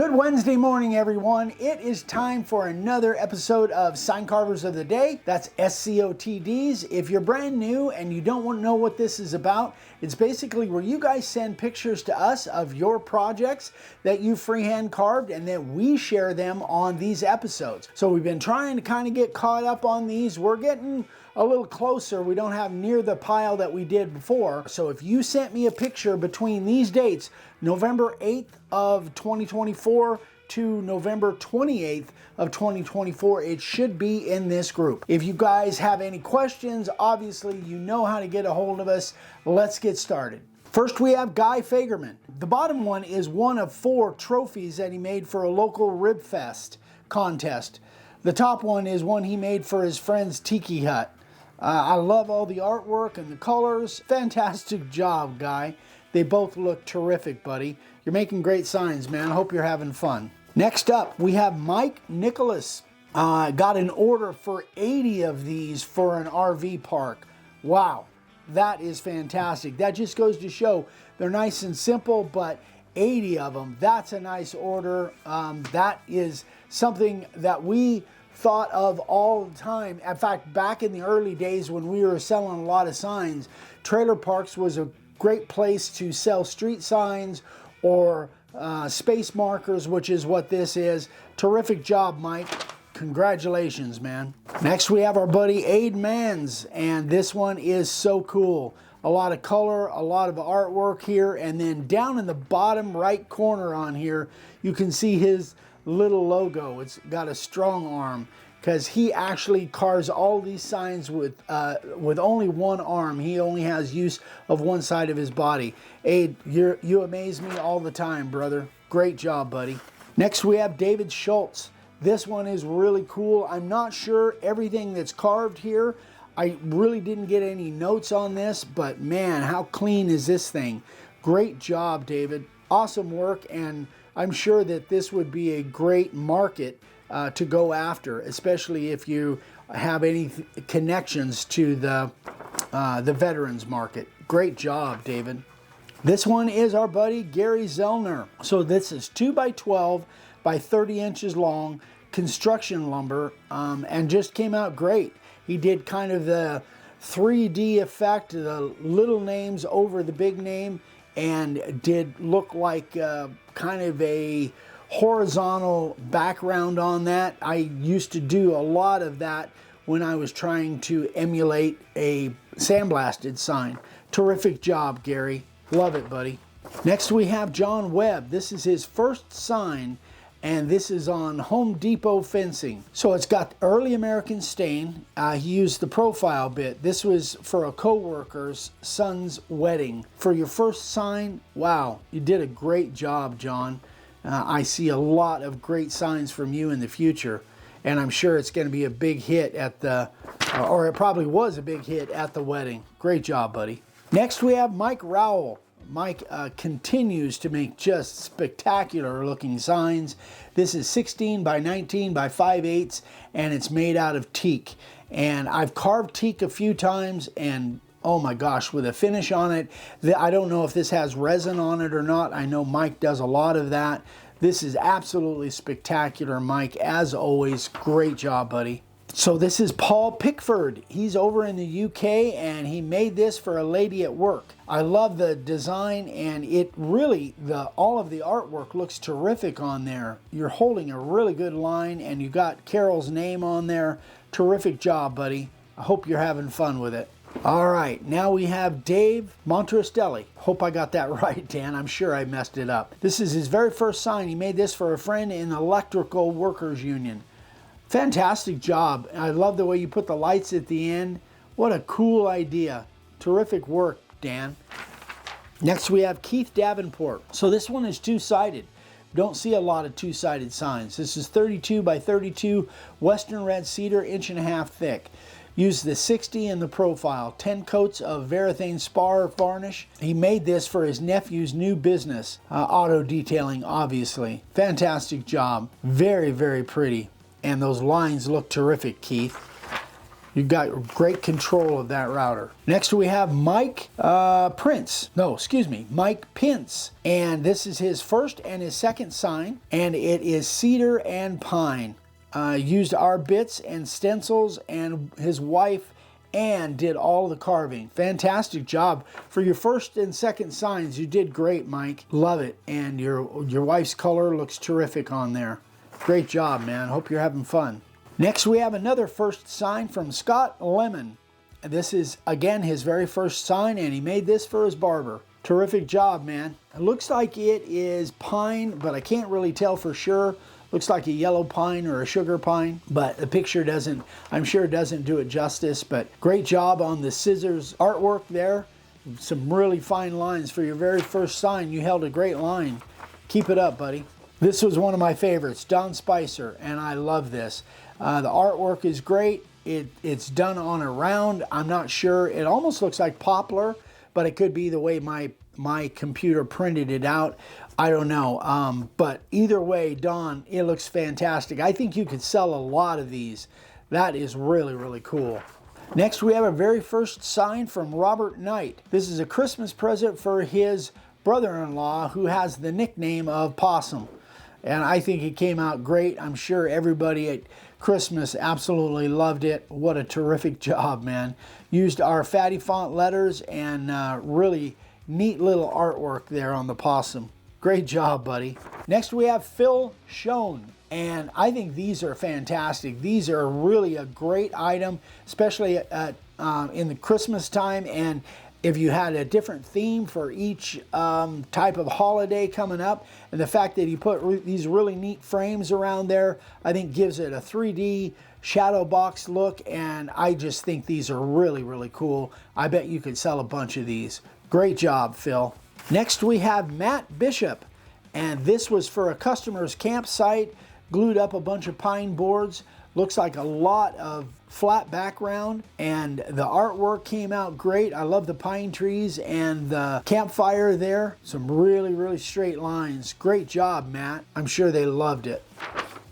Good Wednesday morning, everyone. It is time for another episode of Sign Carvers of the Day. That's SCOTDs. If you're brand new and you don't want to know what this is about, it's basically where you guys send pictures to us of your projects that you freehand carved, and then we share them on these episodes. So we've been trying to kind of get caught up on these. We're getting a little closer. We don't have near the pile that we did before. So if you sent me a picture between these dates, November 8th of 2024 to November 28th of 2024, it should be in this group. If you guys have any questions, obviously you know how to get a hold of us. Let's get started. First, we have Guy Fagerman. The bottom one is one of 4 trophies that he made for a local Rib Fest contest. The top one is one he made for his friend's tiki hut. I love all the artwork and the colors. Fantastic job, Guy. They both look terrific, buddy. You're making great signs, man. I hope you're having fun. Next up, we have Mike Nicholas. Got an order for 80 of these for an RV park. Wow, that is fantastic. That just goes to show they're nice and simple, but 80 of them, that's a nice order. That is something that we thought of all the time. In fact, back in the early days when we were selling a lot of signs, trailer parks was a great place to sell street signs or space markers, which is what this is. Terrific job, Mike. Congratulations, man. Next, we have our buddy Aid Mans, and this one is so cool. A lot of color, a lot of artwork here, and then down in the bottom right corner on here, you can see his little logo. It's got a strong arm because he actually carves all these signs with only one arm. He only has use of one side of his body. Aid, you amaze me all the time, brother. Great job, buddy. Next, we have David Schultz. This one is really cool. I'm not sure everything that's carved here. I really didn't get any notes on this, but man, how clean is this thing? Great job, David. Awesome work, and I'm sure that this would be a great market to go after, especially if you have any connections to the veterans market. Great job, David. This one is our buddy Gary Zellner. So this is 2 by 12 by 30 inches long construction lumber, and just came out great. He did kind of the 3D effect, the little names over the big name, and did look like kind of a horizontal background on that. I used to do a lot of that when I was trying to emulate a sandblasted sign. Terrific job, Gary. Love it, buddy. Next, we have John Webb. This is his first sign, and this is on Home Depot fencing. So it's got early American stain. He used the profile bit. This was for a co-worker's son's wedding. For your first sign, wow, you did a great job, John. I see a lot of great signs from you in the future, and I'm sure it's going to be a big hit at the, or it probably was a big hit at the wedding. Great job, buddy. Next, we have Mike Rowell. Mike continues to make just spectacular looking signs. This is 16 by 19 by 5/8, and it's made out of teak. And I've carved teak a few times, and oh my gosh, with a finish on it, I don't know if this has resin on it or not. I know Mike does a lot of that. This is absolutely spectacular, Mike. As always, great job, buddy. So this is Paul Pickford. He's over in the UK, and he made this for a lady at work. I love the design, and it really, all of the artwork looks terrific on there. You're holding a really good line, and you got Carol's name on there. Terrific job, buddy. I hope you're having fun with it. All right, now we have Dave Montrestelli. Hope I got that right, Dan. I'm sure I messed it up. This is his very first sign. He made this for a friend in the Electrical Workers Union. Fantastic job. I love the way you put the lights at the end. What a cool idea. Terrific work, Dan. Next, we have Keith Davenport. So this one is two-sided. Don't see a lot of two-sided signs. This is 32 by 32 Western red cedar, 1.5 inches thick. Use the 60 in the profile, 10 coats of varathane spar varnish. He made this for his nephew's new business, auto detailing, obviously. Fantastic job. Very, very pretty. And those lines look terrific, Keith. You got great control of that router. Next we have Mike Prince. No, excuse me, Mike Pence. And this is his first and his second sign. And it is cedar and pine. Used our bits and stencils, and his wife Ann did all the carving. Fantastic job. For your first and second signs, you did great, Mike. Love it. And your wife's color looks terrific on there. Great job, man. Hope you're having fun. Next, we have another first sign from Scott Lemon. This is, again, his very first sign, and he made this for his barber. Terrific job, man. It looks like it is pine, but I can't really tell for sure. Looks like a yellow pine or a sugar pine, but the picture doesn't, I'm sure, doesn't do it justice. But great job on the scissors artwork there. Some really fine lines for your very first sign. You held a great line. Keep it up, buddy. This was one of my favorites, Don Spicer, and I love this. The artwork is great. It's done on a round. I'm not sure. It almost looks like poplar, but it could be the way my computer printed it out. I don't know. But either way, Don, it looks fantastic. I think you could sell a lot of these. That is really, really cool. Next, we have a very first sign from Robert Knight. This is a Christmas present for his brother-in-law, who has the nickname of Possum. And I think it came out great. I'm sure everybody at Christmas absolutely loved it. What a terrific job, man. Used our fatty font letters and really neat little artwork there on the possum. Great job, buddy. Next we have Phil Schoen, and I think these are fantastic. These are really a great item, especially in the Christmas time, and if you had a different theme for each type of holiday coming up. And the fact that he put these really neat frames around there, I think gives it a 3D shadow box look, and I just think these are really, really cool. I bet you could sell a bunch of these. Great job, Phil. Next we have Matt Bishop, and this was for a customer's campsite. Glued up a bunch of pine boards. Looks like a lot of flat background, and the artwork came out great. I love the pine trees and the campfire there. Some really, really straight lines. Great job, Matt. I'm sure they loved it.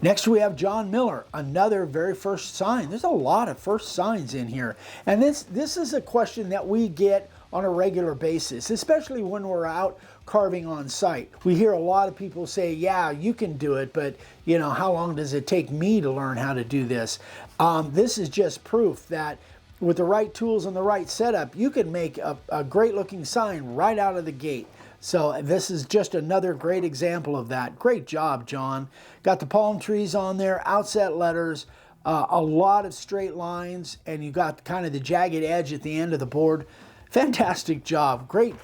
Next we have John Miller, another very first sign. There's a lot of first signs in here. And this is a question that we get on a regular basis, especially when we're out carving on site. We hear a lot of people say, yeah, you can do it, but you know, how long does it take me to learn how to do this? This is just proof that with the right tools and the right setup, you can make a great looking sign right out of the gate. So this is just another great example of that. Great job, John. Got the palm trees on there, outset letters, a lot of straight lines, and you got kind of the jagged edge at the end of the board. Fantastic job. Great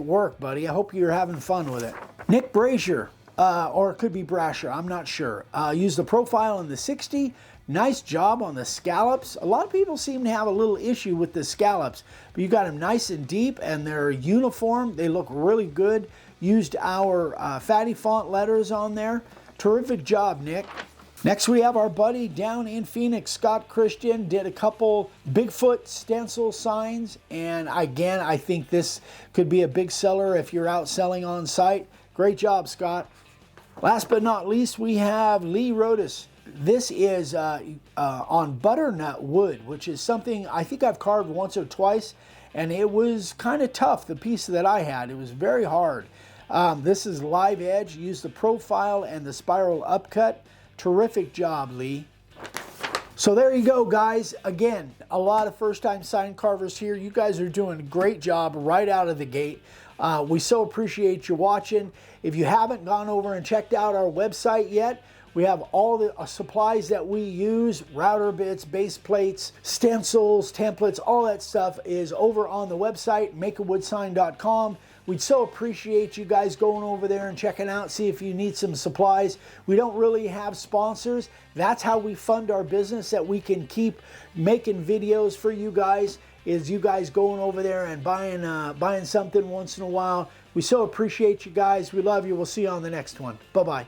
work, buddy. I hope you're having fun with it. Nick Brazier, or it could be Brasher, I'm not sure. Used the profile in the 60. Nice job on the scallops. A lot of people seem to have a little issue with the scallops, but you got them nice and deep, and they're uniform. They look really good. Used our fatty font letters on there. Terrific job, Nick. Next we have our buddy down in Phoenix, Scott Christian, did a couple Bigfoot stencil signs, and again, I think this could be a big seller if you're out selling on site. Great job, Scott. Last but not least, we have Lee Rhoten. This is on butternut wood, which is something I think I've carved once or twice, and it was kind of tough, the piece that I had. It was very hard. This is live edge, used the profile and the spiral upcut. Terrific job, Lee. So there you go, guys. Again, a lot of first-time sign carvers here. You guys are doing a great job right out of the gate. We so appreciate you watching. If you haven't gone over and checked out our website yet, we have all the supplies that we use, router bits, base plates, stencils, templates, all that stuff is over on the website, makeawoodsign.com. We'd so appreciate you guys going over there and checking out, see if you need some supplies. We don't really have sponsors. That's how we fund our business, that we can keep making videos for you guys, is you guys going over there and buying something once in a while. We so appreciate you guys. We love you. We'll see you on the next one. Bye-bye.